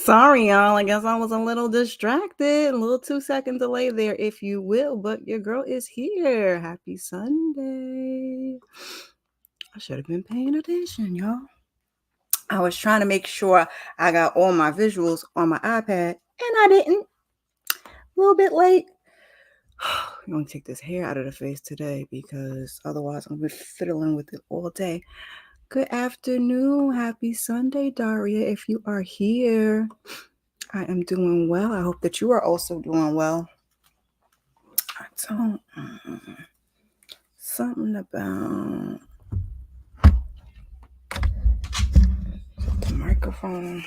Sorry, y'all. I guess I was a little distracted. A little 2-second delay there, if you will. But your girl is here. Happy Sunday. I should have been paying attention, y'all. I was trying to make sure I got all my visuals on my iPad, and I didn't. A little bit late. I'm going to take this hair out of the face today because otherwise I'm going to be fiddling with it all day. Good afternoon. Happy Sunday, Daria, if you are here. I am doing well. I hope that you are also doing well. I don't. Something about the microphone.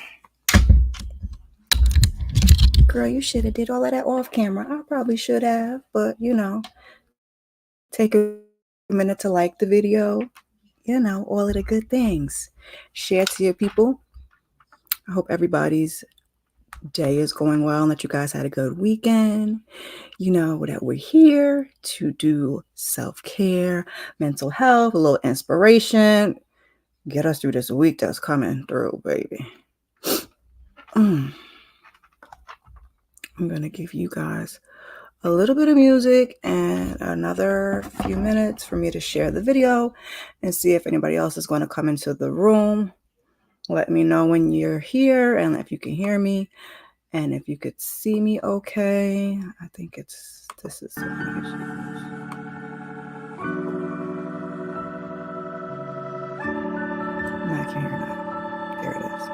Girl, you should have did all of that off camera. I probably should have, but take a minute to like the video. All of the good things. Share to your people. I hope everybody's day is going well and that you guys had a good weekend. That we're here to do self-care, mental health, a little inspiration. Get us through this week that's coming through, baby. I'm going to give you guys a little bit of music and another few minutes for me to share the video and see if anybody else is going to come into the room. Let me know when you're here and if you can hear me and if you could see me okay. I think this is so nice. I can hear that. There it is.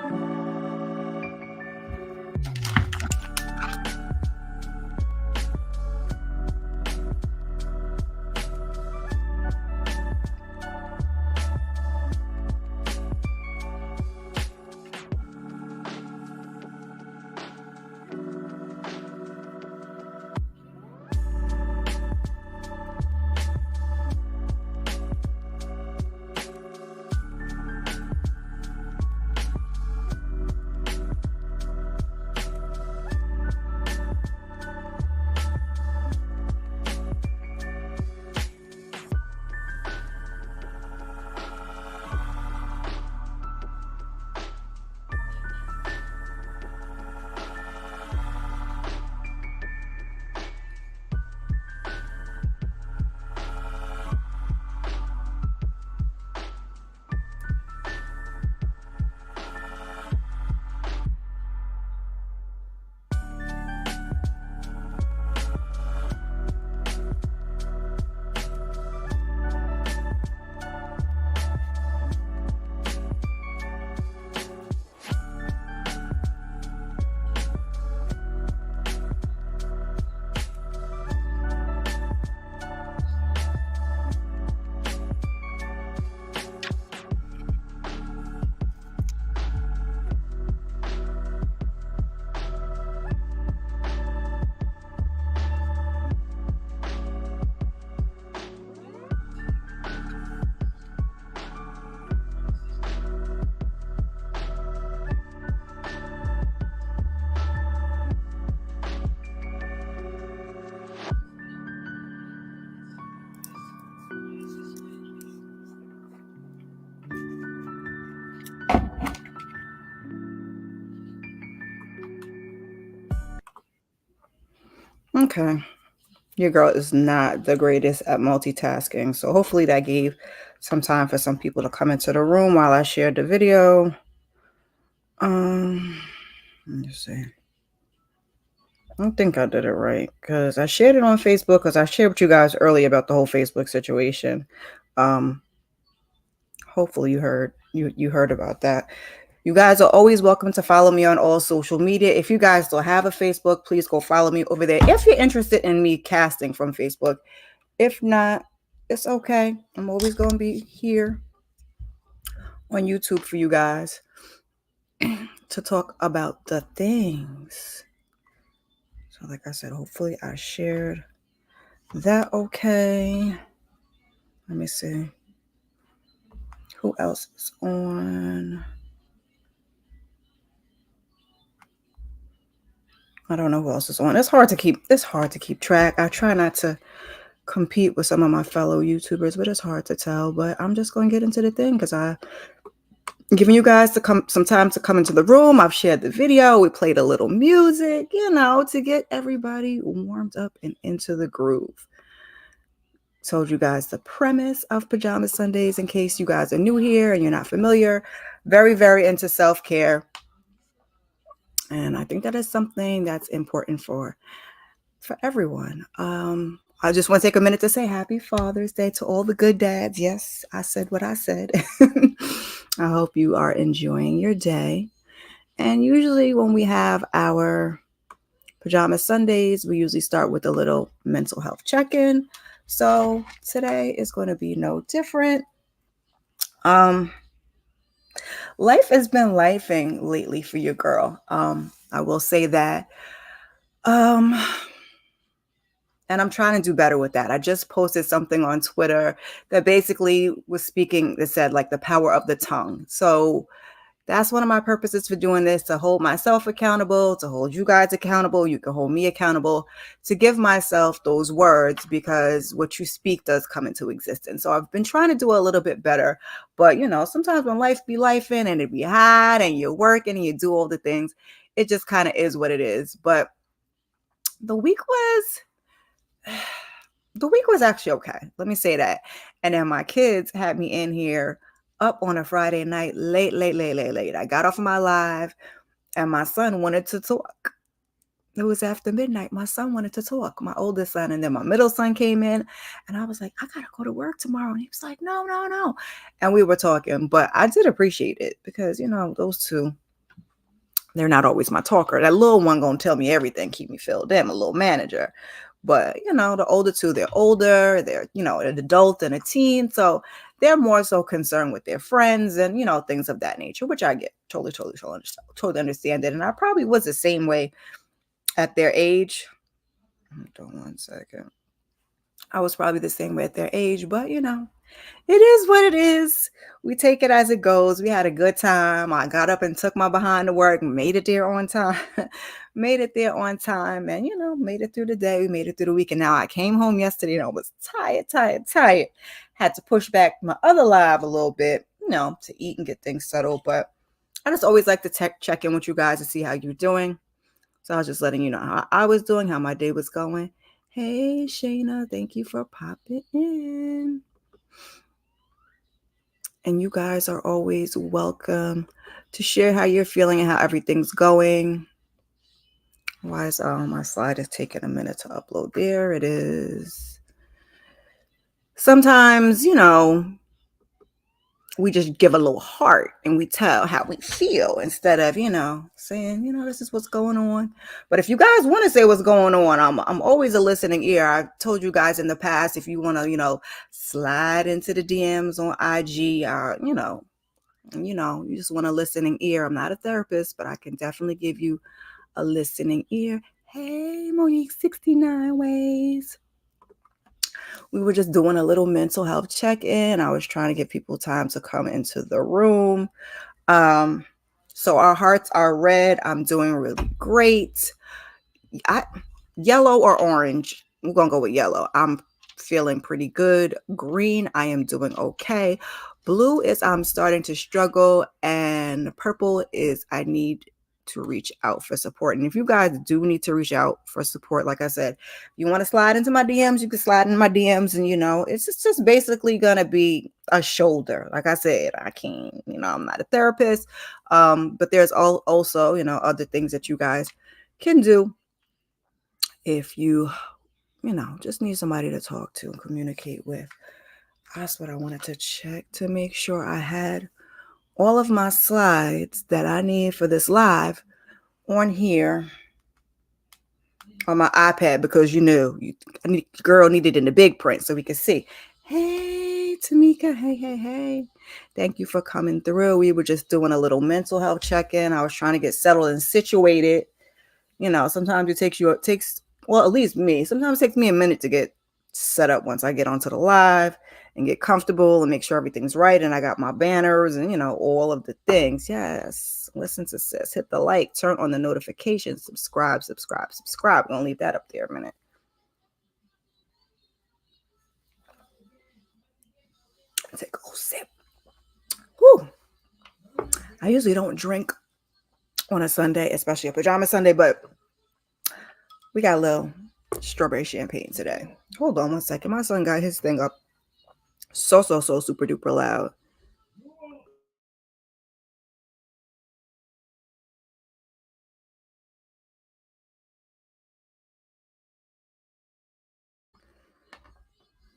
Okay. Your girl is not the greatest at multitasking. So hopefully that gave some time for some people to come into the room while I shared the video. Let me see. I don't think I did it right because I shared it on Facebook because I shared with you guys earlier about the whole Facebook situation. Hopefully you heard about that. You guys are always welcome to follow me on all social media. If you guys still have a Facebook, please go follow me over there if you're interested in me casting from Facebook. If not, it's okay. I'm always going to be here on YouTube for you guys to talk about the things. So like I said, hopefully I shared that okay. Let me see. Who else is on? I don't know who else is on. It's hard to keep track. I try not to compete with some of my fellow YouTubers, but it's hard to tell. But I'm just going to get into the thing because I giving you guys some time to come into the room. I've shared the video. We played a little music, to get everybody warmed up and into the groove. Told you guys the premise of Pajama Sundays in case you guys are new here and you're not familiar. Very, very into self-care. And I think that is something that's important for everyone. I just want to take a minute to say happy Father's Day to all the good dads. Yes, I said what I said. I hope you are enjoying your day. And usually when we have our Pajama Sundays, we usually start with a little mental health check-in. So today is going to be no different. Life has been lifing lately for your girl. I will say that. And I'm trying to do better with that. I just posted something on Twitter that basically was speaking, that said like the power of the tongue. So that's one of my purposes for doing this, to hold myself accountable, to hold you guys accountable. You can hold me accountable, to give myself those words, because what you speak does come into existence. So I've been trying to do a little bit better, but sometimes when life be lifing and it be hot and you're working and you do all the things, it just kind of is what it is. But the week was actually okay. Let me say that. And then my kids had me in here up on a Friday night, late. I got off of my live and my son wanted to talk. It was after midnight. My son wanted to talk, my oldest son. And then my middle son came in and I was like, I got to go to work tomorrow. And he was like, no. And we were talking, but I did appreciate it because, those two, they're not always my talker. That little one going to tell me everything, keep me filled in, a little manager. But, the older two, they're older, they're, an adult and a teen. So they're more so concerned with their friends and, things of that nature, which I get totally understand it. And I probably was the same way at their age. Hold on 1 second. I was probably the same way at their age, but, it is what it is. We take it as it goes. We had a good time. I got up and took my behind to work, made it there on time. Made it there on time and, made it through the day. We made it through the week. And now I came home yesterday and I was tired. Had to push back my other live a little bit, to eat and get things settled. But I just always like to check in with you guys to see how you're doing. So I was just letting you know how I was doing, how my day was going. Hey, Shayna, thank you for popping in. And you guys are always welcome to share how you're feeling and how everything's going. Why is my slide is taking a minute to upload? There it is. Sometimes, we just give a little heart and we tell how we feel instead of, saying, this is what's going on. But if you guys want to say what's going on, I'm always a listening ear. I've told you guys in the past, if you want to, slide into the DMs on IG, you just want a listening ear. I'm not a therapist, but I can definitely give you a listening ear. Hey, Monique, 69 ways. We were just doing a little mental health check-in. I was trying to give people time to come into the room. So our hearts are red. I'm doing really great. Yellow or orange? We're going to go with yellow. I'm feeling pretty good. Green, I am doing okay. Blue is I'm starting to struggle. And purple is I need to reach out for support. And if you guys do need to reach out for support, like I said, you want to slide into my DMs, you can slide in my DMs. And, it's just basically going to be a shoulder. Like I said, I can't, I'm not a therapist. But there's also, other things that you guys can do if you just need somebody to talk to and communicate with. That's what I wanted to check to make sure I had all of my slides that I need for this live on here on my iPad, because girl needed in the big print so we could see. Hey, Tamika. Hey. Thank you for coming through. We were just doing a little mental health check-in. I was trying to get settled and situated. Sometimes it takes, well, at least me, sometimes it takes me a minute to get set up once I get onto the live and get comfortable and make sure everything's right. And I got my banners and, all of the things. Yes. Listen to sis, hit the like, turn on the notifications, subscribe. I'm going to leave that up there a minute. Take a little sip. Whew. I usually don't drink on a Sunday, especially a pajama Sunday, but we got a little strawberry champagne today. Hold on one second. My son got his thing up so super duper loud.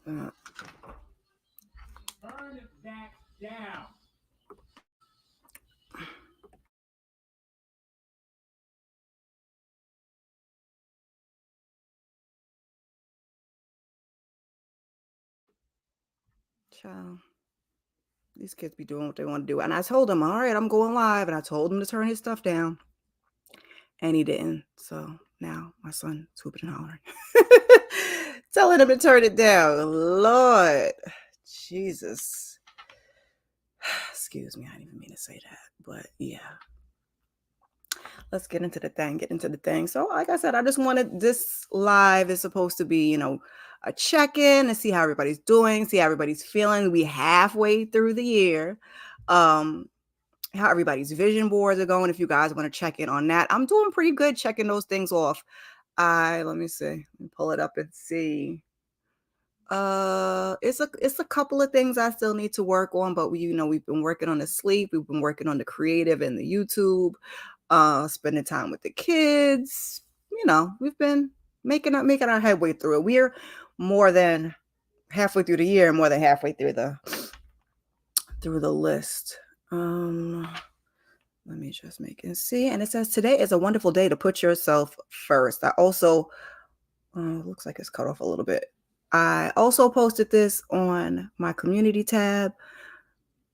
Turn it back down. Child, these kids be doing what they want to do. And I told him, all right, I'm going live. And I told him to turn his stuff down. And he didn't. So now my son is whooping and hollering. Telling him to turn it down. Lord. Jesus. Excuse me. I didn't even mean to say that. But yeah. Let's get into the thing. So like I said, I just wanted, this live is supposed to be, a check-in and see how everybody's doing, see how everybody's feeling. We halfway through the year. How everybody's vision boards are going. If you guys want to check in on that, I'm doing pretty good checking those things off. Let me see. Let me pull it up and see. It's a couple of things I still need to work on, but we've been working on the sleep, we've been working on the creative and the YouTube, spending time with the kids. We've been making our headway through it. We're more than halfway through the year, more than halfway through the list. Let me just make it see. And it says today is a wonderful day to put yourself first. I also looks like it's cut off a little bit. I also posted this on my community tab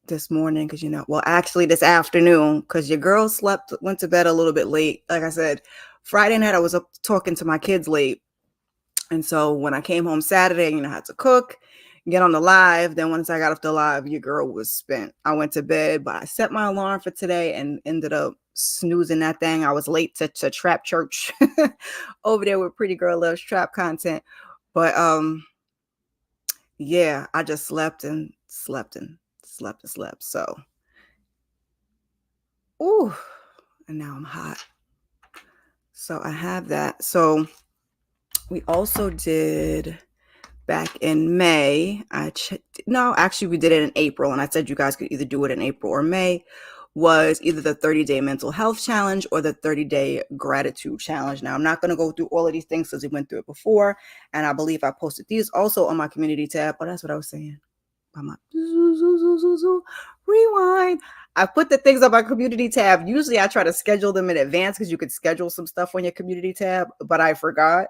this morning because actually this afternoon, because your girl went to bed a little bit late. Like I said, Friday night I was up talking to my kids late. And so when I came home Saturday, I had to cook, get on the live. Then once I got off the live, your girl was spent. I went to bed, but I set my alarm for today and ended up snoozing that thing. I was late to Trap Church over there with Pretty Girl Loves Trap content. But yeah, I just slept and slept and slept and slept. So, ooh, and now I'm hot. So I have that. So we also did back in May. No, actually we did it in April, and I said you guys could either do it in April or May. Was either the 30-day mental health challenge or the 30-day gratitude challenge. Now, I'm not going to go through all of these things because we went through it before, and I believe I posted these also on my community tab. Oh, that's what I was saying. I'm like, rewind. I put the things on my community tab. Usually I try to schedule them in advance because you could schedule some stuff on your community tab, but I forgot.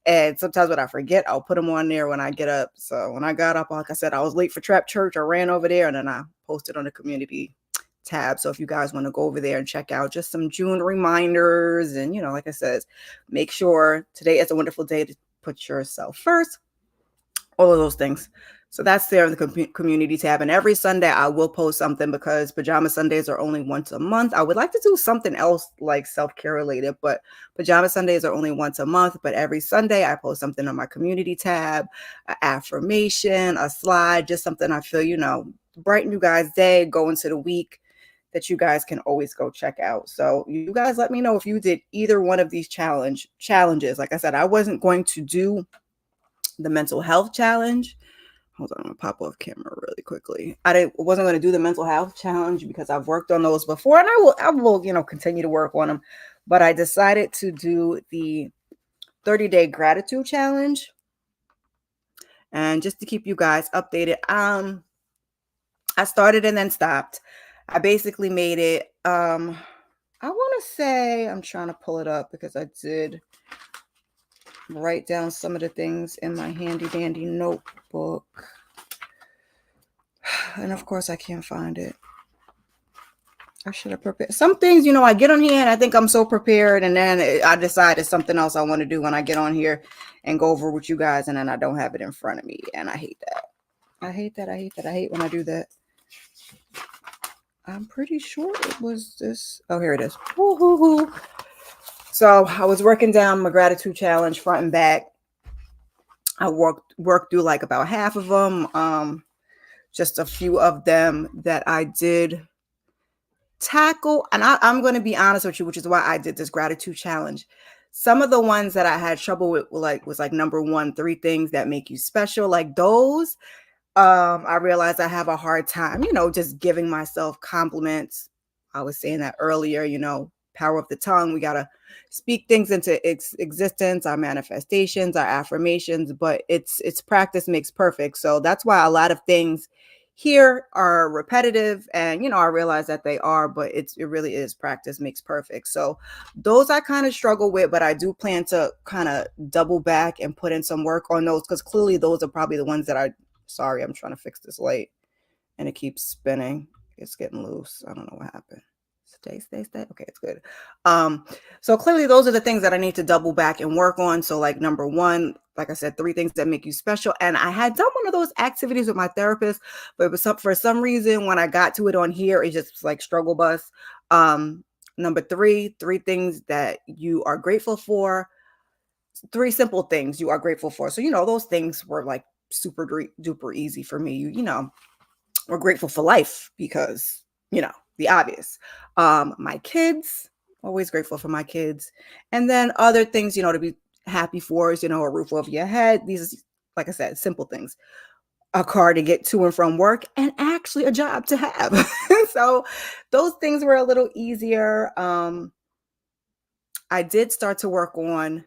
And sometimes when I forget, I'll put them on there when I get up. So when I got up, like I said, I was late for Trap Church. I ran over there and then I posted on the community tab. So if you guys want to go over there and check out just some June reminders, and like I said, make sure today is a wonderful day to put yourself first. All of those things. So that's there in the community tab. And every Sunday I will post something because Pajama Sundays are only once a month. I would like to do something else like self-care related, but Pajama Sundays are only once a month. But every Sunday I post something on my community tab, an affirmation, a slide, just something I feel, brighten you guys' day, go into the week, that you guys can always go check out. So you guys let me know if you did either one of these challenges. Like I said, I wasn't going to do the mental health challenge. Hold on, I'm gonna pop off camera really quickly. Wasn't going to do the mental health challenge because I've worked on those before, and I will continue to work on them. But I decided to do the 30-day gratitude challenge, and just to keep you guys updated. I started and then stopped. I basically made it. I want to say, I'm trying to pull it up because I did write down some of the things in my handy dandy notebook. And of course I can't find it. I should have prepared some things. I get on here and I think I'm so prepared, and then I decide it's something else I want to do when I get on here and go over with you guys, and then I don't have it in front of me, and I hate that. I hate when I do that. I'm pretty sure it was this. Oh, here it is. Woo-hoo-hoo. So I was working down my gratitude challenge front and back. I worked through like about half of them. Just a few of them that I did tackle, and I'm going to be honest with you, which is why I did this gratitude challenge. Some of the ones that I had trouble with were like was like number one, three things that make you special. Like those, I realized I have a hard time, just giving myself compliments. I was saying that earlier, power of the tongue. We got to speak things into existence, our manifestations, our affirmations, but it's practice makes perfect. So that's why a lot of things here are repetitive, and I realize that they are, but it really is practice makes perfect. So those I kind of struggle with, but I do plan to kind of double back and put in some work on those, because clearly those are probably the ones that I sorry, I'm trying to fix this light and it keeps spinning. It's getting loose. I don't know what happened. Stay. Okay, it's good. So clearly those are the things that I need to double back and work on. So like number one, like I said, 3 things that make you special. And I had done one of those activities with my therapist, but it was for some reason when I got to it on here, it just was like struggle bus. Number 3 things that you are grateful for. 3 simple things you are grateful for. So, those things were like super duper easy for me. We're grateful for life because, the obvious. My kids, always grateful for my kids. And then other things, to be happy for is, a roof over your head. These, like I said, simple things. A car to get to and from work, and actually a job to have. So those things were a little easier. I did start to work on,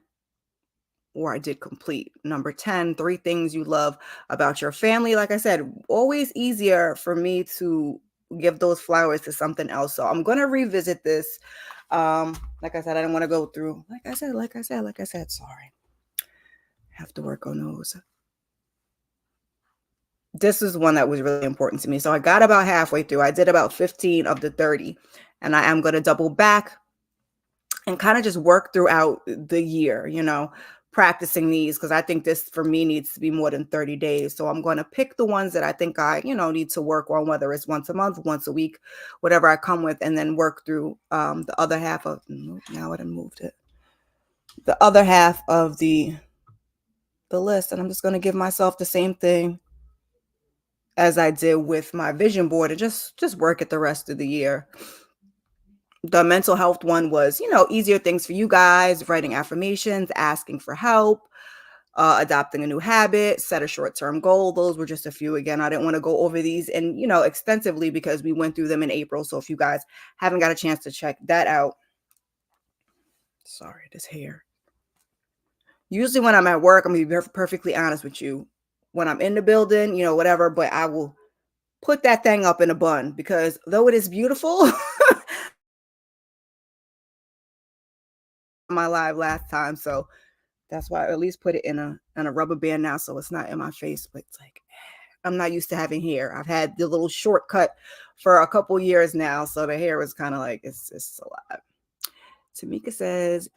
or I did complete number 10, 3 things you love about your family. Like I said, always easier for me to give those flowers to something else. So I'm going to revisit this. Like I said, I didn't want to go through, like I said, sorry. Have to work on those. This is one that was really important to me. So I got about halfway through. I did about 15 of the 30, and I am going to double back and kind of just work throughout the year, practicing these, because I think this for me needs to be more than 30 days. So I'm going to pick the ones that I think I, need to work on, whether it's once a month, once a week, whatever I come with, and then work through the other half of, now I done moved it, the other half of the list. And I'm just going to give myself the same thing as I did with my vision board, and just work it the rest of the year. The mental health one was, easier things for you guys, writing affirmations, asking for help, adopting a new habit, set a short-term goal. Those were just a few. Again, I didn't want to go over these and, extensively because we went through them in April. So if you guys haven't got a chance to check that out, sorry, this hair. Usually when I'm at work, I'm going to be perfectly honest with you. When I'm in the building, whatever, but I will put that thing up in a bun, because though it is beautiful, my live last time. So that's why I at least put it in a rubber band now, so it's not in my face. But it's like, I'm not used to having hair. I've had the little shortcut for a couple years now, so the hair was kind of like, it's a lot. Tamika says,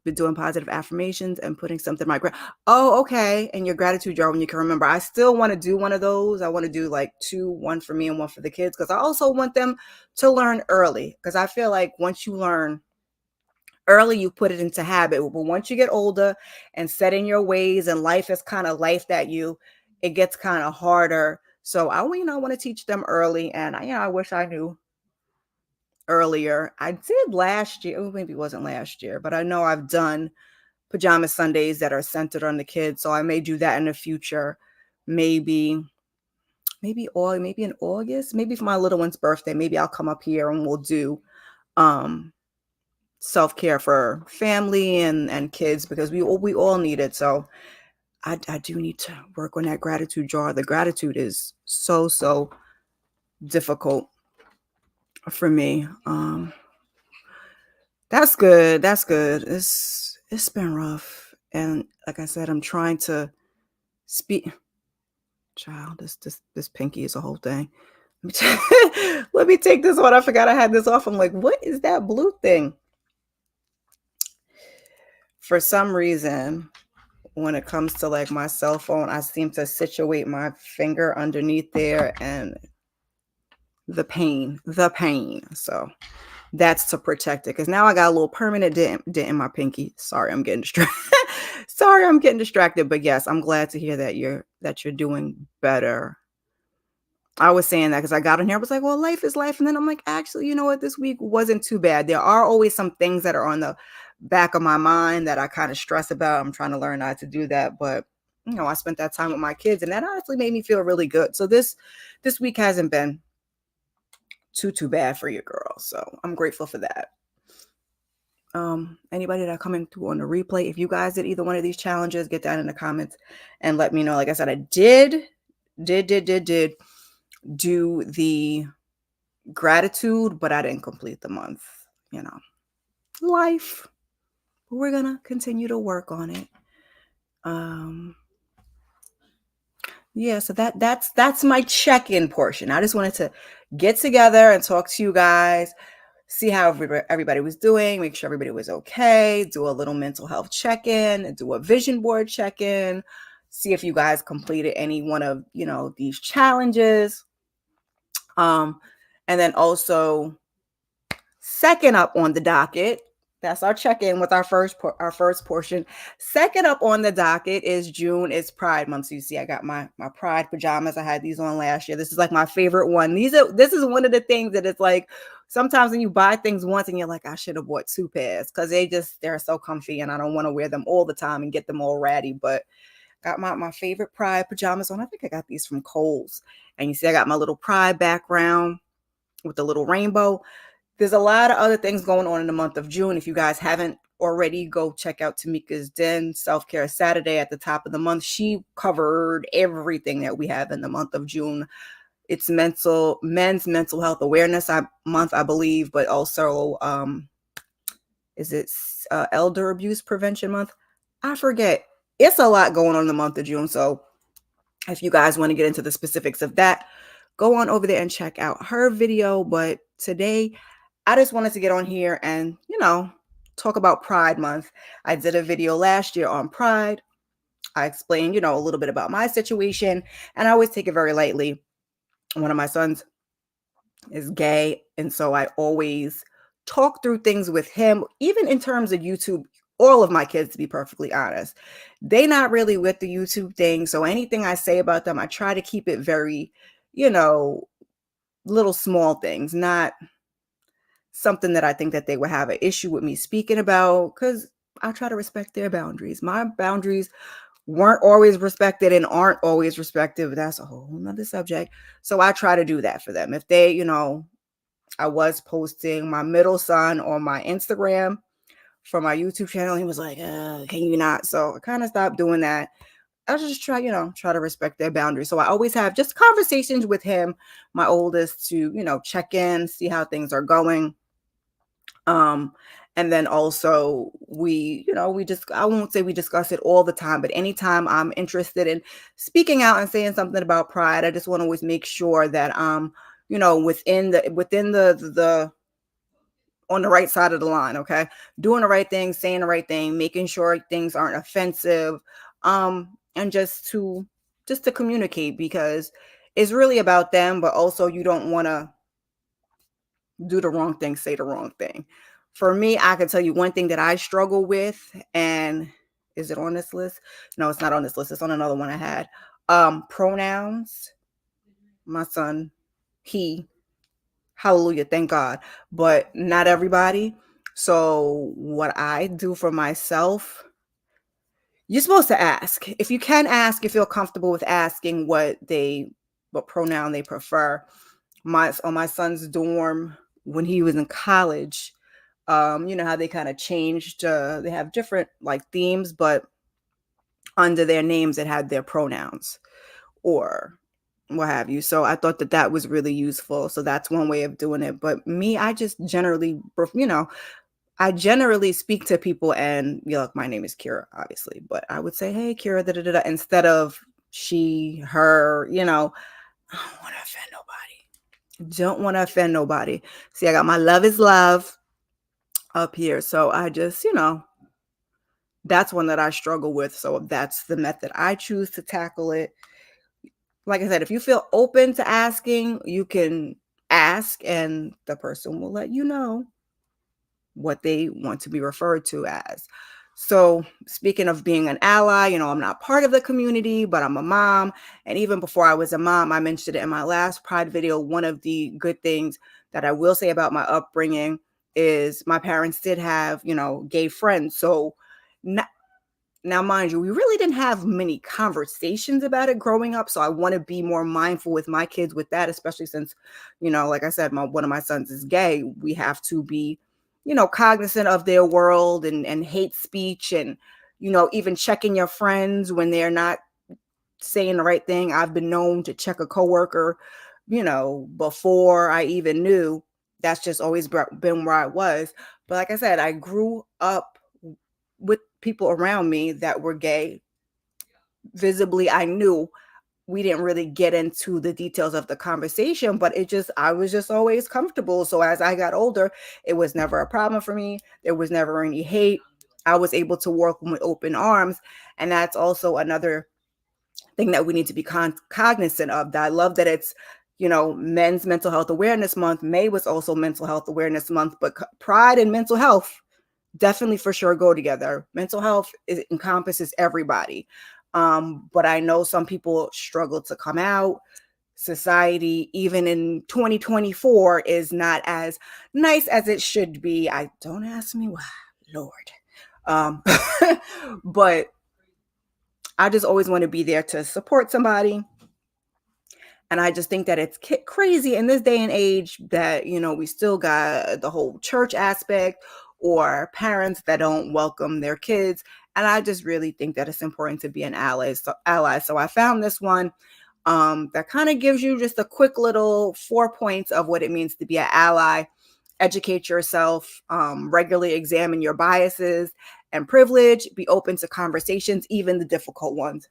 been doing positive affirmations and putting something in my oh, okay. And your gratitude jar when you can remember. I still want to do one of those. I want to do like 2, one for me and one for the kids, because I also want them to learn early, because I feel like once you learn early, you put it into habit. But once you get older and set in your ways, and life is kind of life that it gets kind of harder. So I want to teach them early. And I wish I knew earlier. I did last year. Oh, maybe it wasn't last year, but I know I've done pajama Sundays that are centered on the kids. So I may do that in the future. Maybe in August, maybe for my little one's birthday, maybe I'll come up here and we'll do self-care for family and kids, because we all need it. So I do need to work on that gratitude jar. The gratitude is so difficult for me. That's good. It's been rough. And like I said, I'm trying to speak. Child, this pinky is a whole thing. Let me take this one. I forgot I had this off. I'm like, what is that blue thing? For some reason, when it comes to like my cell phone, I seem to situate my finger underneath there, and the pain. So that's to protect it, because now I got a little permanent dent in my pinky. Sorry, I'm getting distracted. But yes, I'm glad to hear that you're doing better. I was saying that because I got in here. I was like, well, life is life. And then I'm like, actually, you know what? This week wasn't too bad. There are always some things that are on the back of my mind that I kind of stress about. I'm trying to learn not to do that. But, I spent that time with my kids and that honestly made me feel really good. So this week hasn't been too bad for your girl. So I'm grateful for that. Anybody that coming through on the replay, if you guys did either one of these challenges, get that in the comments and let me know. Like I said, I did do the gratitude, but I didn't complete the month. Life. But we're gonna continue to work on it. Yeah, so that's my check-in portion. I just wanted to get together and talk to you guys, see how everybody was doing, make sure everybody was okay, do a little mental health check-in, do a vision board check-in, see if you guys completed any one of, these challenges. And then also second up on the docket, that's our check-in with our first portion. Second up on the docket is June. It's Pride Month. So you see, I got my Pride pajamas. I had these on last year. This is like my favorite one. This is one of the things that it's like sometimes when you buy things once and you're like, I should have bought 2 pairs because they're so comfy and I don't want to wear them all the time and get them all ratty. But got my favorite Pride pajamas on. I think I got these from Kohl's. And you see, I got my little Pride background with the little rainbow. There's a lot of other things going on in the month of June. If you guys haven't already, go check out Tamika's Den Self-Care Saturday at the top of the month. She covered everything that we have in the month of June. It's men's mental health awareness month, I believe, but also is it elder abuse prevention month? I forget. It's a lot going on in the month of June. So if you guys want to get into the specifics of that, go on over there and check out her video. But today, I just wanted to get on here and, talk about Pride Month. I did a video last year on Pride. I explained, a little bit about my situation, and I always take it very lightly. One of my sons is gay, and so I always talk through things with him, even in terms of YouTube. All of my kids, to be perfectly honest, they not really with the YouTube thing. So anything I say about them, I try to keep it very, little small things, not something that I think that they would have an issue with me speaking about, because I try to respect their boundaries. My boundaries weren't always respected and aren't always respected, but that's a whole nother subject. So I try to do that for them. If they, I was posting my middle son on my Instagram for my YouTube channel. He was like, can you not? So I kind of stopped doing that. I just try to respect their boundaries. So I always have just conversations with him, my oldest, to, check in, see how things are going. And then also I won't say we discuss it all the time, but anytime I'm interested in speaking out and saying something about Pride, I just want to always make sure that within the on the right side of the line, okay? Doing the right thing, saying the right thing, making sure things aren't offensive, and just to communicate, because it's really about them, but also you don't want to do the wrong thing, say the wrong thing. For me, I can tell you one thing that I struggle with, and is it on this list? No, it's not on this list. It's on another one I had. Pronouns. My son, he, hallelujah, thank God, but not everybody. So what I do for myself, you're supposed to ask. If you can ask, you feel comfortable with asking what pronoun they prefer. On my son's dorm when he was in college, you know how they kind of changed, they have different like themes, but under their names it had their pronouns or what have you. So I thought that was really useful. So that's one way of doing it. But me, I just generally, I generally speak to people and, look, my name is Kira, obviously, but I would say, hey, Kira, da, da, da, da, instead of she, her, I don't want to offend nobody. Don't want to offend nobody. See, I got my love is love up here. So I just, that's one that I struggle with. So that's the method I choose to tackle it. Like I said, if you feel open to asking, you can ask and the person will let you know what they want to be referred to as. So speaking of being an ally, I'm not part of the community, but I'm a mom. And even before I was a mom, I mentioned it in my last Pride video. One of the good things that I will say about my upbringing is my parents did have, gay friends. So now, mind you, we really didn't have many conversations about it growing up. So I want to be more mindful with my kids with that, especially since, like I said, one of my sons is gay. We have to be, cognizant of their world and hate speech and, even checking your friends when they're not saying the right thing. I've been known to check a coworker, before I even knew. That's just always been where I was. But like I said, I grew up with people around me that were gay. Visibly, I knew we didn't really get into the details of the conversation, but I was just always comfortable. So as I got older, it was never a problem for me. There was never any hate. I was able to welcome with open arms. And that's also another thing that we need to be cognizant of. That I love that it's, Men's Mental Health Awareness Month. May was also Mental Health Awareness Month, but pride and mental health definitely for sure go together. Mental health encompasses everybody. But I know some people struggle to come out. Society, even in 2024, is not as nice as it should be. I don't ask me why, Lord. But I just always want to be there to support somebody. And I just think that it's crazy in this day and age that, we still got the whole church aspect or parents that don't welcome their kids. And I just really think that it's important to be an ally. So I found this one that kind of gives you just a quick little 4 points of what it means to be an ally. Educate yourself, regularly examine your biases and privilege, be open to conversations, even the difficult ones.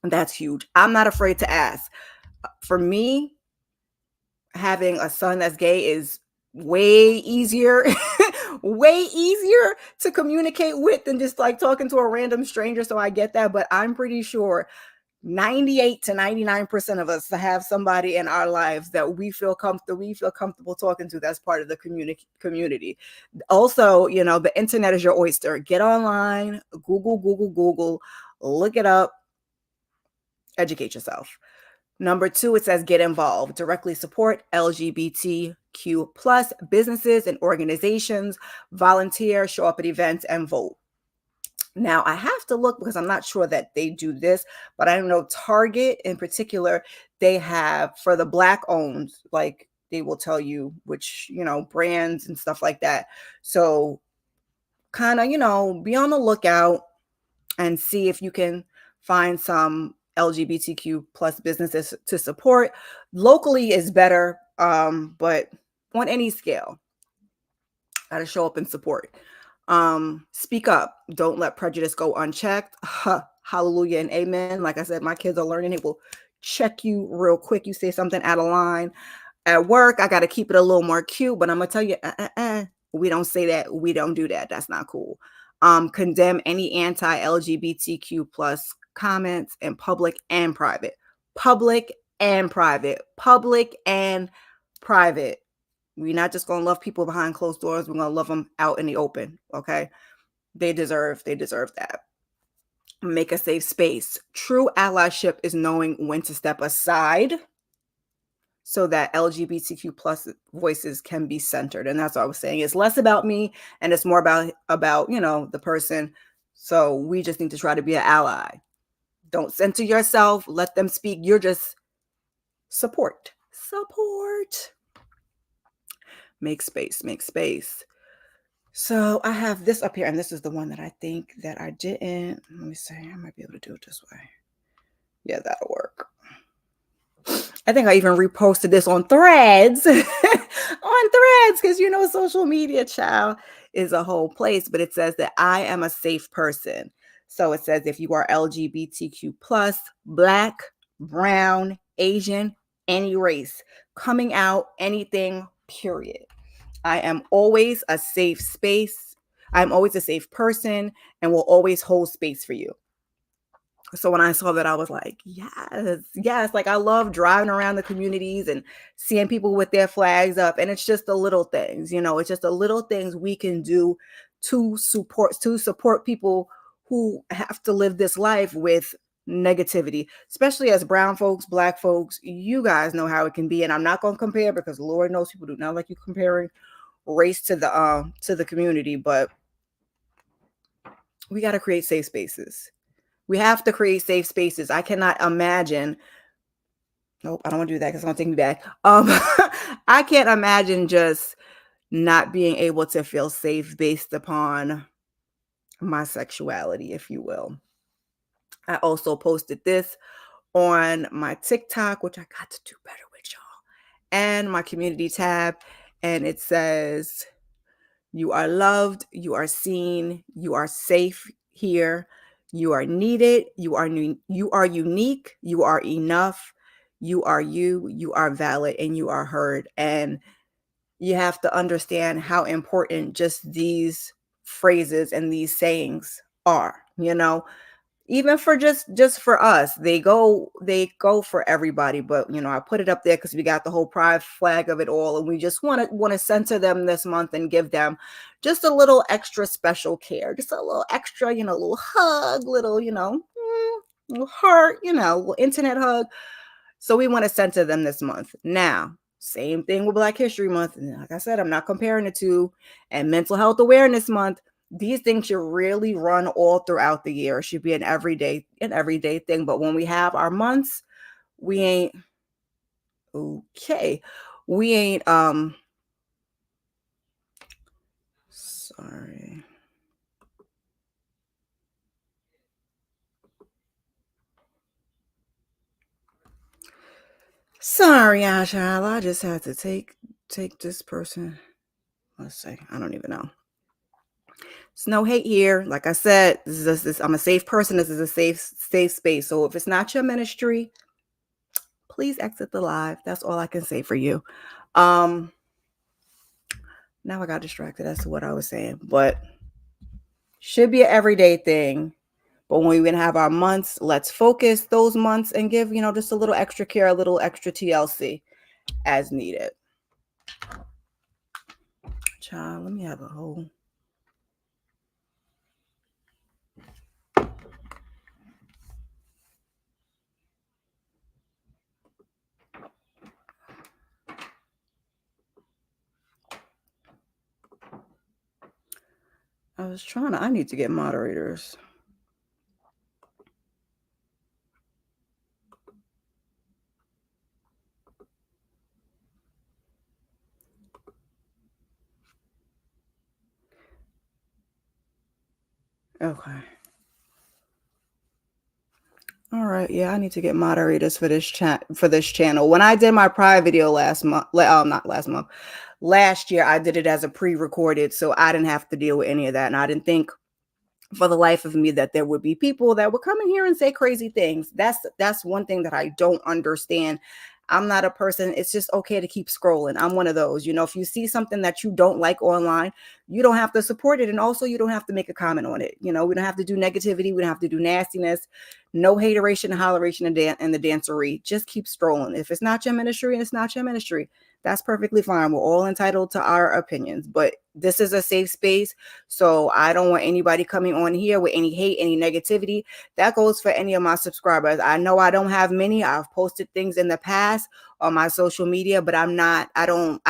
That's huge. I'm not afraid to ask. For me, having a son that's gay is way easier, way easier to communicate with than just like talking to a random stranger. So I get that, but I'm pretty sure 98 to 99% of us have somebody in our lives that we feel comfortable talking to that's part of the community. Also, the internet is your oyster. Get online, Google, look it up, educate yourself. Number 2, it says get involved. Directly support LGBTQ plus businesses and organizations, volunteer, show up at events, and vote. Now, I have to look because I'm not sure that they do this, but I know Target in particular, they have for the Black owned, like they will tell you which, brands and stuff like that. So kind of, be on the lookout and see if you can find some LGBTQ plus businesses to support. Locally is better, but on any scale, gotta show up and support. Speak up. Don't let prejudice go unchecked. Hallelujah and amen. Like I said, my kids are learning. It will check you real quick. You say something out of line. At work, I got to keep it a little more cute, but I'm going to tell you, we don't say that. We don't do that. That's not cool. Condemn any anti-LGBTQ plus comments in public and private. Public and private. Public and private. We're not just going to love people behind closed doors. We're going to love them out in the open. Okay. They deserve that. Make a safe space. True allyship is knowing when to step aside so that LGBTQ plus voices can be centered. And that's what I was saying. It's less about me and it's more about, the person. So we just need to try to be an ally. Don't center yourself. Let them speak. You're just support. Make space. So I have this up here, and this is the one that I think that I didn't. Let me see. I might be able to do it this way. Yeah, that'll work. I think I even reposted this on Threads. Because social media, child, is a whole place. But it says that I am a safe person. So it says if you are LGBTQ plus, Black, brown, Asian, any race, coming out, anything, period. I am always a safe space. I'm always a safe person and will always hold space for you. So when I saw that, I was like, yes. Like I love driving around the communities and seeing people with their flags up. And it's just the little things, it's just the little things we can do to support people who have to live this life with negativity, especially as brown folks, black folks. You guys know how it can be, and I'm not going to compare because Lord knows people do not like you comparing race to the community, but we got to create safe spaces. We have to create safe spaces. I cannot imagine. Nope, I don't want to do that because it's going to take me back. I can't imagine just not being able to feel safe based upon my sexuality, if you will. I also posted this on my TikTok, which I got to do better with y'all, and my community tab. And it says, you are loved, you are seen, you are safe here, you are needed, you are unique, you are enough, you are valid, and you are heard. And you have to understand how important just these phrases and these sayings are, even for just for us. They go for everybody, but I put it up there because we got the whole pride flag of it all, and we just want to center them this month and give them just a little extra special care, just a little extra, little hug, little, little heart, little internet hug. So we want to center them this month. Now, same thing with Black History Month. And like I said, I'm not comparing the two. And Mental Health Awareness Month. These things should really run all throughout the year. It should be an everyday thing. But when we have our months, we ain't okay. We ain't sorry. Sorry, child. I just had to take this person. Let's see. I don't even know. It's no hate here. Like I said, I'm a safe person. This is a safe space. So if it's not your ministry, please exit the live. That's all I can say for you. Now I got distracted as to what I was saying, but should be an everyday thing. But when we're gonna have our months, let's focus those months and give, just a little extra care, a little extra TLC as needed. Child, let me have a whole. I need to get moderators. Okay. All right. Yeah, I need to get moderators for this channel. When I did my Pride video last year, I did it as a pre-recorded, so I didn't have to deal with any of that. And I didn't think for the life of me that there would be people that would come in here and say crazy things. That's one thing that I don't understand. I'm not a person. It's just okay to keep scrolling. I'm one of those, if you see something that you don't like online, you don't have to support it. And also you don't have to make a comment on it. We don't have to do negativity. We don't have to do nastiness, no hateration, holleration, and the dancery. Just keep strolling. If it's not your ministry and it's not your ministry, that's perfectly fine. We're all entitled to our opinions, but this is a safe space. So I don't want anybody coming on here with any hate, any negativity. That goes for any of my subscribers. I know I don't have many. I've posted things in the past on my social media, but I don't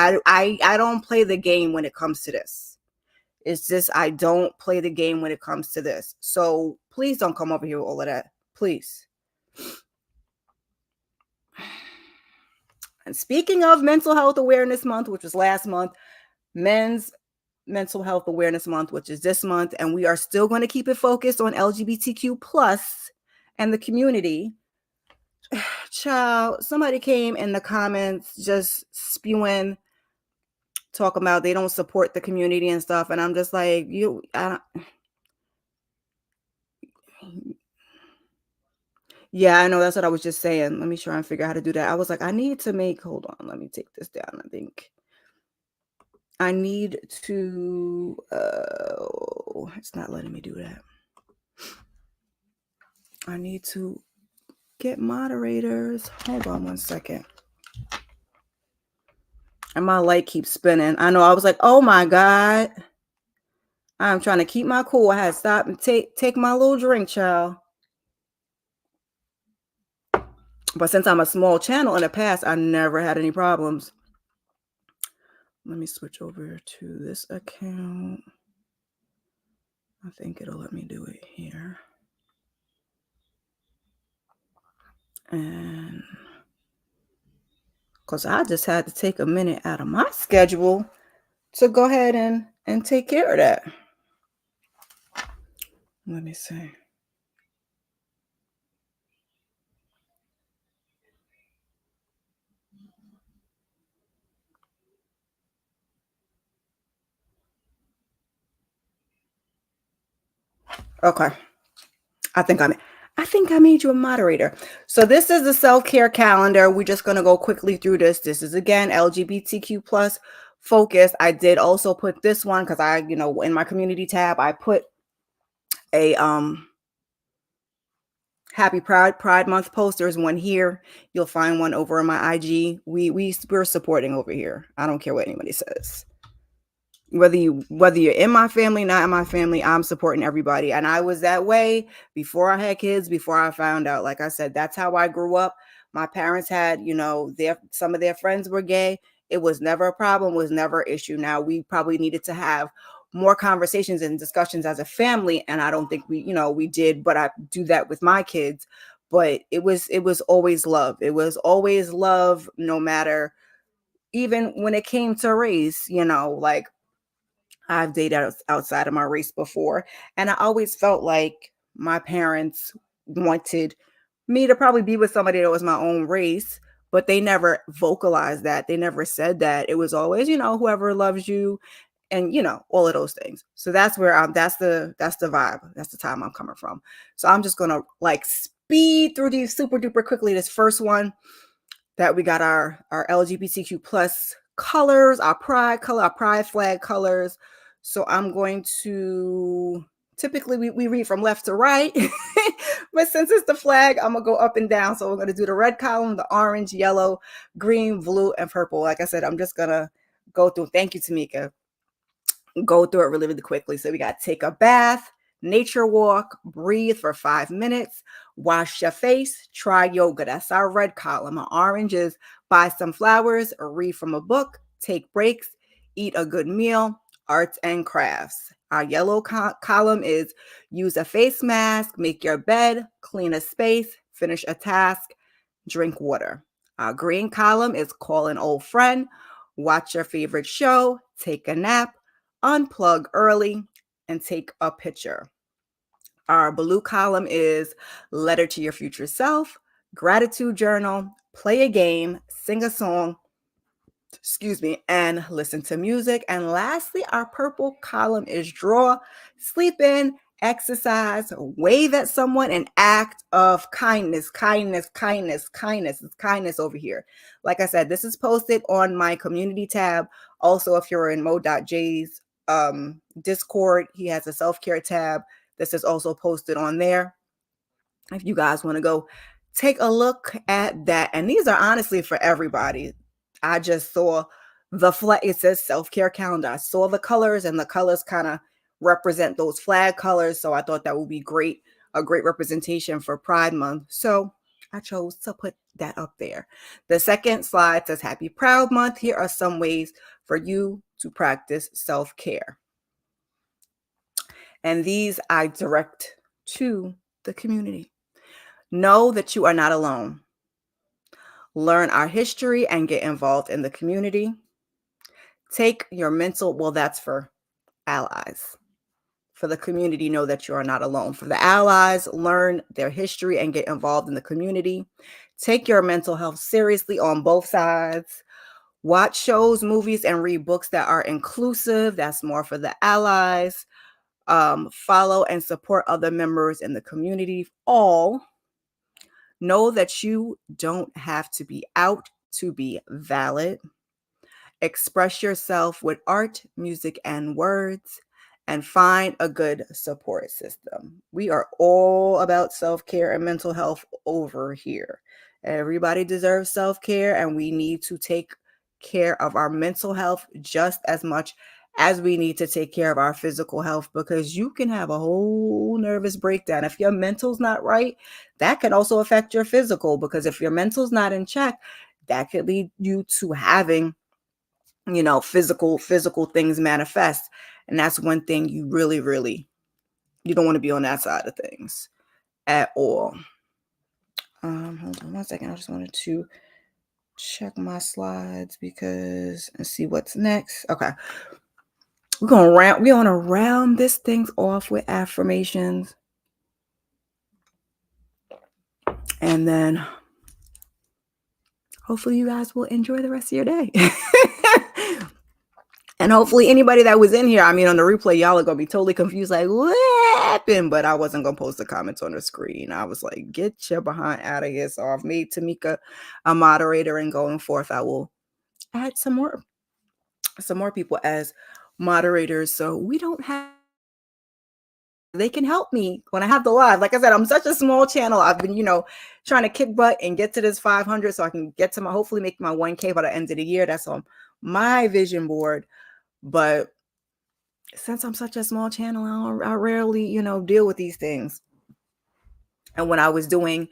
play the game when it comes to this. It's just, I don't play the game when it comes to this. So please don't come over here with all of that. Please. And speaking of Mental Health Awareness Month, which was last month, Men's Mental Health Awareness Month, which is this month, and we are still going to keep it focused on LGBTQ plus and the community. Child, somebody came in the comments just spewing, talking about they don't support the community and stuff, and I'm just like, yeah, I know, that's what I was just saying. Let me try and figure out how to do that. I was like, I need to hold on, let me take this down. I think I need to, it's not letting me do that. I need to get moderators. Hold on one second. And my light keeps spinning. I know, I was like, oh my God. I'm trying to keep my cool. I had to stop and take my little drink, child. But since I'm a small channel in the past, I never had any problems. Let me switch over to this account. I think it'll let me do it here. And because I just had to take a minute out of my schedule to go ahead and take care of that. Let me see. Okay. I think I made you a moderator. So this is the self-care calendar. We're just going to go quickly through this. This is again LGBTQ plus focus. I did also put this one because I, in my community tab, I put a Happy Pride Month post. There's one here. You'll find one over on my IG. We're supporting over here. I don't care what anybody says. Whether you're in my family, not in my family, I'm supporting everybody. And I was that way before I had kids, before I found out. Like I said, that's how I grew up. My parents had, some of their friends were gay. It was never a problem, was never an issue. Now we probably needed to have more conversations and discussions as a family. And I don't think we did, but I do that with my kids. But it was always love. It was always love, no matter, even when it came to race, like I've dated outside of my race before, and I always felt like my parents wanted me to probably be with somebody that was my own race, but they never vocalized that. They never said that. It was always, whoever loves you, and all of those things. So that's where that's the vibe. That's the time I'm coming from. So I'm just gonna like speed through these super duper quickly. This first one, that we got our LGBTQ plus colors, our pride color, our pride flag colors. So I'm going to, typically we read from left to right, but since it's the flag, I'm gonna go up and down. So we're gonna do the red column, the orange, yellow, green, blue, and purple. Like I said, I'm just gonna go through. Thank you, Tamika. Go through it really, really quickly. So we got take a bath, nature walk, breathe for 5 minutes, wash your face, try yoga. That's our red column. Our orange is buy some flowers, or read from a book, take breaks, eat a good meal, arts and crafts. Our yellow column is use a face mask, make your bed, clean a space, finish a task, drink water. Our green column is call an old friend, watch your favorite show, take a nap, unplug early, and take a picture. Our blue column is letter to your future self, gratitude journal, play a game, sing a song, and listen to music. And lastly, our purple column is draw, sleep in, exercise, wave at someone, an act of kindness. It's kindness over here. Like I said, this is posted on my community tab. Also, if you're in Mo.J's Discord, he has a self-care tab. This is also posted on there. If you guys want to go take a look at that. And these are honestly for everybody. I just saw the flag. It says self-care calendar. I saw the colors, and the colors kind of represent those flag colors. So I thought that would be great, a great representation for Pride Month. So I chose to put that up there. The second slide says Happy Proud Month. Here are some ways for you to practice self-care. And these I direct to the community. Know that you are not alone. Learn our history and get involved in the community. Take your mental, well, that's for allies. For the community, know that you are not alone. For the allies, learn their history and get involved in the community. Take your mental health seriously on both sides. Watch shows, movies, and read books that are inclusive. That's more for the allies. Follow and support other members in the community. All know that you don't have to be out to be valid. Express yourself with art, music, and words, and find a good support system. We are all about self-care and mental health over here. Everybody deserves self-care, and we need to take care of our mental health just as much as we need to take care of our physical health, because you can have a whole nervous breakdown. If your mental's not right, that can also affect your physical, because if your mental's not in check, that could lead you to having, physical things manifest. And that's one thing you really, really, you don't want to be on that side of things at all. Hold on 1 second. I just wanted to check my slides and see what's next. Okay. We want to round this thing off with affirmations. And then hopefully you guys will enjoy the rest of your day. And hopefully anybody that was in here, on the replay, y'all are going to be totally confused, like, what happened? But I wasn't going to post the comments on the screen. I was like, get your behind out of here. So I've made Tamika a moderator, and going forth, I will add some more people as moderators, so we don't have, they can help me when I have the live. Like I said, I'm such a small channel. I've been, trying to kick butt and get to this 500 so I can get to hopefully make my 1K by the end of the year. That's on my vision board. But since I'm such a small channel, I rarely, deal with these things. And when I was doing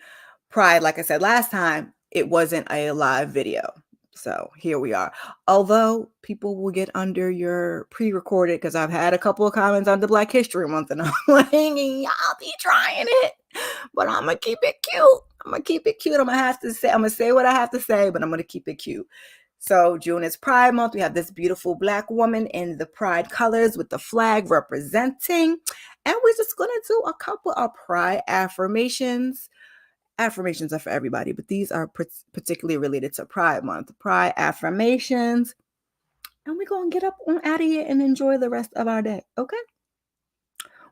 Pride, like I said last time, it wasn't a live video. So here we are. Although people will get under your pre-recorded, because I've had a couple of comments on the Black History Month, and I'm like, y'all be trying it, but I'm gonna keep it cute. I'm gonna say what I have to say, but I'm gonna keep it cute. So June is Pride Month. We have this beautiful Black woman in the Pride colors with the flag representing, and we're just gonna do a couple of Pride affirmations. Affirmations are for everybody, but these are particularly related to Pride Month. Pride affirmations. And we're going to get up on out of here and enjoy the rest of our day, okay?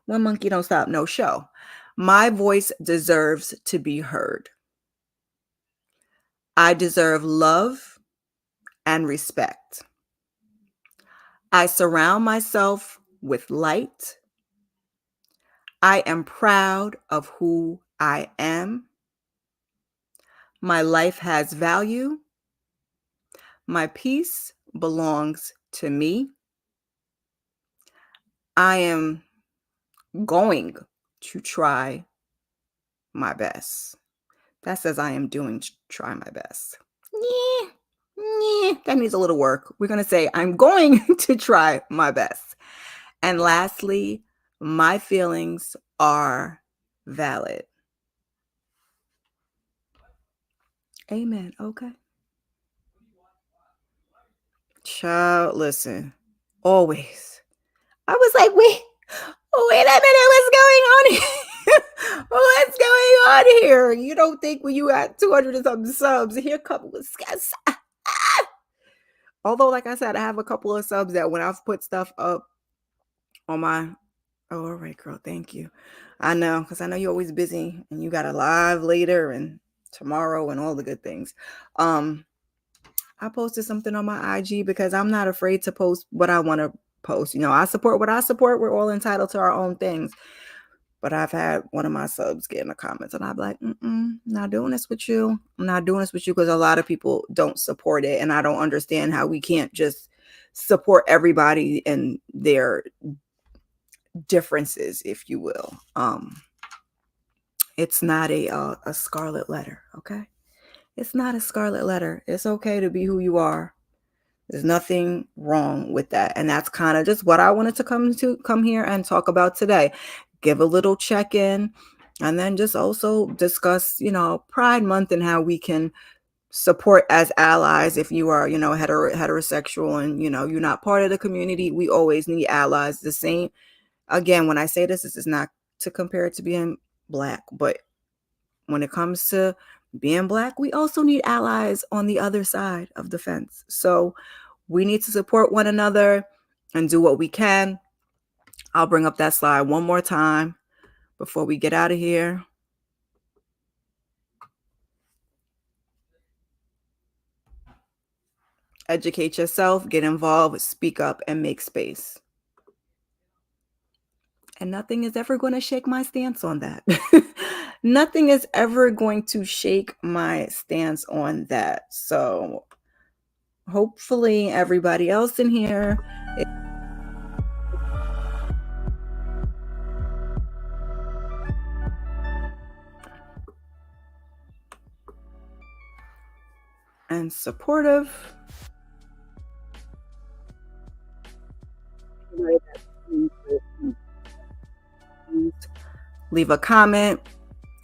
One monkey don't stop, no show. My voice deserves to be heard. I deserve love and respect. I surround myself with light. I am proud of who I am. My life has value. My peace belongs to me. I am going to try my best. That says I am doing try my best. That needs a little work. We're going to say I'm going to try my best. And lastly, my feelings are valid. Amen. Okay. Child, listen. Always. I was like, wait a minute, what's going on here? What's going on here? You don't think when you got 200 and something subs, here a couple of scats. Although, like I said, I have a couple of subs that when I've put stuff up on my, oh, all right, girl, thank you. I know, because I know you're always busy and you got a live later and tomorrow and all the good things. I posted something on my IG because I'm not afraid to post what I want to post. I support what I support. We're all entitled to our own things. But I've had one of my subs get in the comments and I'm like, not doing this with you. I'm not doing this with you, because a lot of people don't support it. And I don't understand how we can't just support everybody and their differences, if you will. It's not a scarlet letter, okay? It's not a scarlet letter. It's okay to be who you are. There's nothing wrong with that. And that's kind of just what I wanted to come here and talk about today. Give a little check-in, and then just also discuss, Pride Month and how we can support as allies. If you are, heterosexual and, you're not part of the community, we always need allies. The same, again, when I say this is not to compare it to being Black, but when it comes to being Black, we also need allies on the other side of the fence. So we need to support one another and do what we can. I'll bring up that slide one more time before we get out of here. Educate yourself, get involved, speak up, and make space. And nothing is ever going to shake my stance on that. Nothing is ever going to shake my stance on that. So hopefully everybody else in here and supportive. Leave a comment.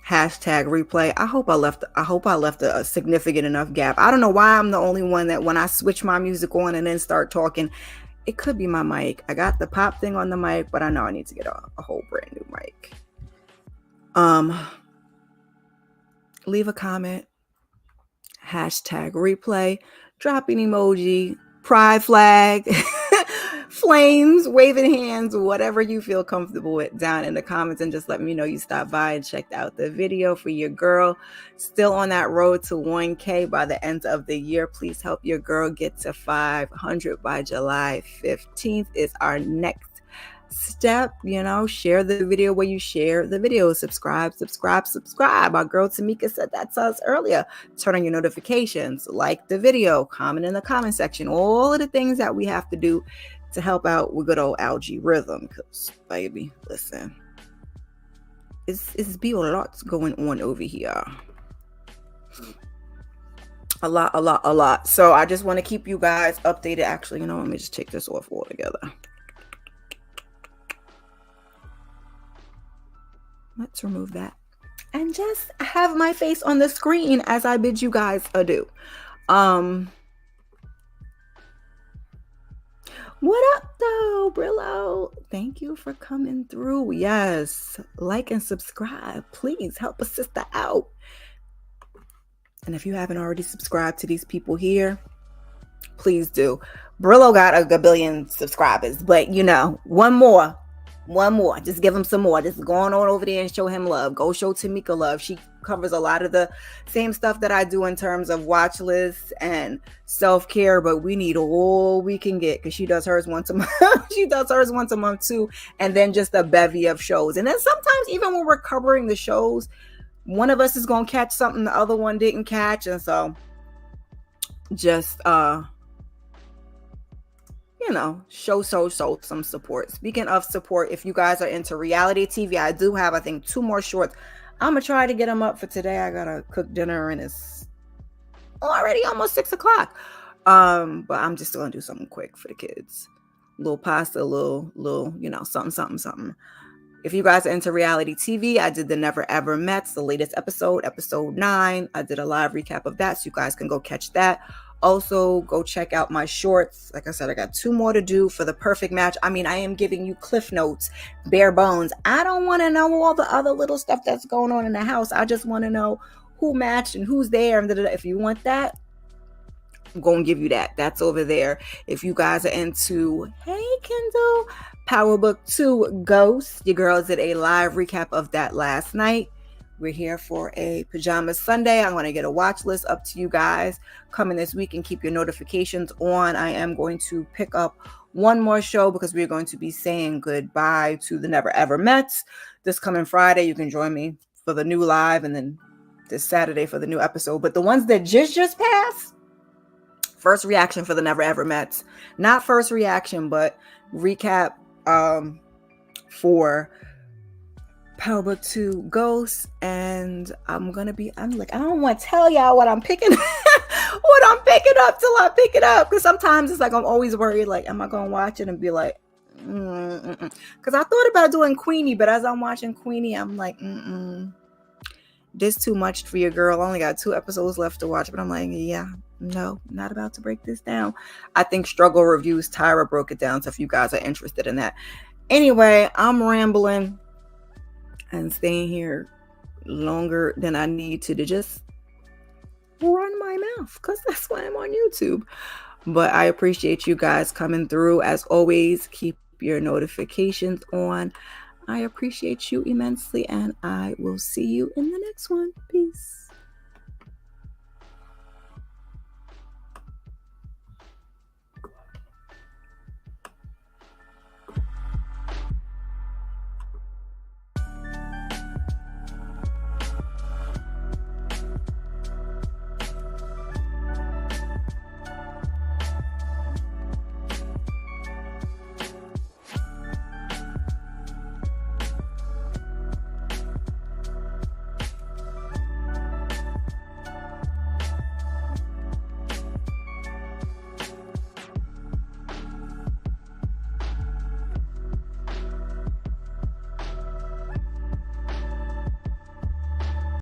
Hashtag replay. I hope I left a significant enough gap. I don't know why I'm the only one that when I switch my music on and then start talking, it could be my mic. I got the pop thing on the mic, but I know I need to get a whole brand new mic. Leave a comment. Hashtag replay. Drop an emoji. Pride flag. Flames, waving hands, whatever you feel comfortable with down in the comments, and just let me know you stopped by and checked out the video for your girl. Still on that road to 1K by the end of the year. Please help your girl get to 500 by July 15th is our next step. Share the video where you share the video. Subscribe. Our girl Tamika said that to us earlier. Turn on your notifications, like the video, comment in the comment section, all of the things that we have to do to help out with good old algae rhythm. Because baby, listen, it's be a lot going on over here. A lot. So I just want to keep you guys updated. Actually, let me just take this off altogether. Let's remove that and just have my face on the screen as I bid you guys adieu. What up though, Brillo? Thank you for coming through. Yes, like and subscribe. Please help a sister out. And if you haven't already subscribed to these people here, please do. Brillo got a billion subscribers, but one more. Just give him some more. Just go on over there and show him love. Go show Tamika love. She covers a lot of the same stuff that I do in terms of watch lists and self-care, but we need all we can get because she does hers once a month. She does hers once a month too. And then just a bevy of shows. And then sometimes even when we're covering the shows, one of us is going to catch something the other one didn't catch. And so just, show some support. Speaking of support, if you guys are into reality TV, I do have, I think, 2 more shorts. I'm going to try to get them up for today. I got to cook dinner and it's already almost 6 o'clock. But I'm just going to do something quick for the kids. A little pasta, a little, something. If you guys are into reality TV, I did the Never Ever Mets, the latest episode 9. I did a live recap of that, so you guys can go catch that. Also, go check out my shorts. Like I said, I got 2 more to do for the perfect match. I am giving you cliff notes, bare bones. I don't want to know all the other little stuff that's going on in the house. I just want to know who matched and who's there. And if you want that, I'm going to give you that. That's over there. If you guys are into, hey, Kendall, Power Book 2 Ghosts, your girls did a live recap of that last night. We're here for a Pajama Sunday. I'm going to get a watch list up to you guys coming this week and keep your notifications on. I am going to pick up one more show because we're going to be saying goodbye to the Never Ever Mets. This coming Friday, you can join me for the new live and then this Saturday for the new episode. But the ones that just passed, first reaction for the Never Ever Mets. Not first reaction, but recap for Power Book 2 Ghosts. And I'm like, I don't want to tell y'all what I'm picking up till I pick it up, because sometimes it's like I'm always worried, like, am I gonna watch it and be like because I thought about doing Queenie, but as I'm watching Queenie, I'm like, this too much for your girl. I only got 2 episodes left to watch, but I'm like, yeah, no, not about to break this down. I think Struggle Reviews, Tyra broke it down, so if you guys are interested in that. Anyway, I'm rambling and staying here longer than I need to just run my mouth, because that's why I'm on YouTube. But I appreciate you guys coming through. As always, keep your notifications on. I appreciate you immensely, and I will see you in the next one. Peace.